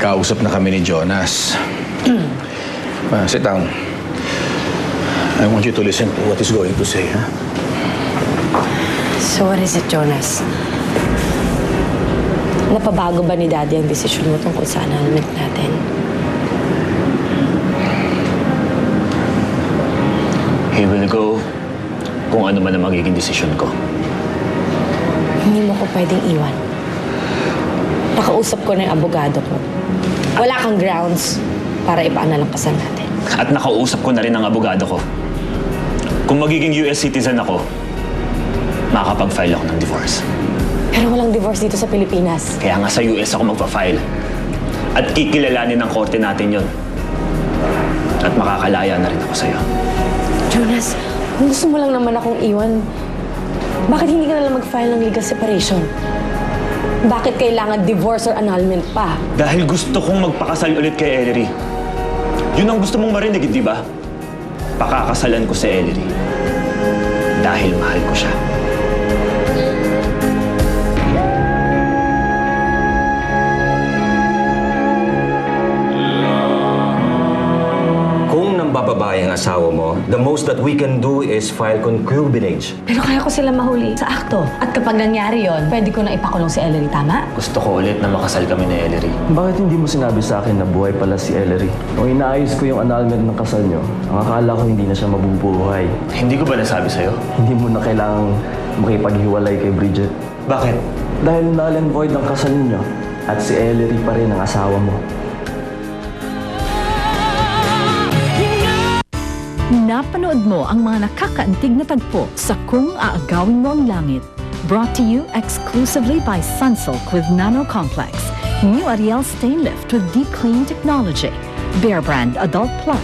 Nagkausap na kami ni Jonas. Sit down. I want you to listen to what he's going to say, ha? So what is it, Jonas? Napabago ba ni Daddy ang desisyon mo tungkol sa annulment natin? He will go kung ano man ang magiging desisyon ko. Hindi mo ko pwedeng iwan. Nakausap ko na yung abogado ko. Wala kang grounds para ipaanal ang kasal natin. At nakausap ko na rin ang abogado ko. Kung magiging US citizen ako, makakapag-file ako ng divorce. Pero walang divorce dito sa Pilipinas. Kaya nga sa US ako magpa-file. At kikilalanin ng korte natin yon. At makakalaya na rin ako sa'yo. Jonas, kung gusto mo lang naman akong iwan, bakit hindi ka na lang mag-file ng legal separation? Bakit kailangan divorce or annulment pa? Dahil gusto kong magpakasal ulit kay Ellery. Yun ang gusto mong marinig, di ba? Pakakasalan ko si Ellery. Dahil mahal ko siya. Kung nambababae ang asawa mo, the most that we can do is file concubinage. Pero kaya ko sila mahuli sa akto. At kapag nangyari yon, pwede ko na ipakulong si Ellery, tama? Gusto ko ulit na makasal kami ni Ellery. Bakit hindi mo sinabi sa akin na buhay pala si Ellery? Nung inaayos ko yung annulment ng kasal nyo, ang akala ko hindi na siya mabubuhay. Hindi ko ba nasabi sa'yo? Hindi mo na kailangang makipaghiwalay kay Bridget. Bakit? Dahil null and void ang kasal niyo at si Ellery pa rin ang asawa mo. Napanood mo ang mga nakakaantig na tagpo sa Kung Aagawin Mo ang Langit. Brought to you exclusively by Sunsilk with Nano Complex. New Ariel Stain Lift with Deep Clean Technology. Bear Brand Adult Plus.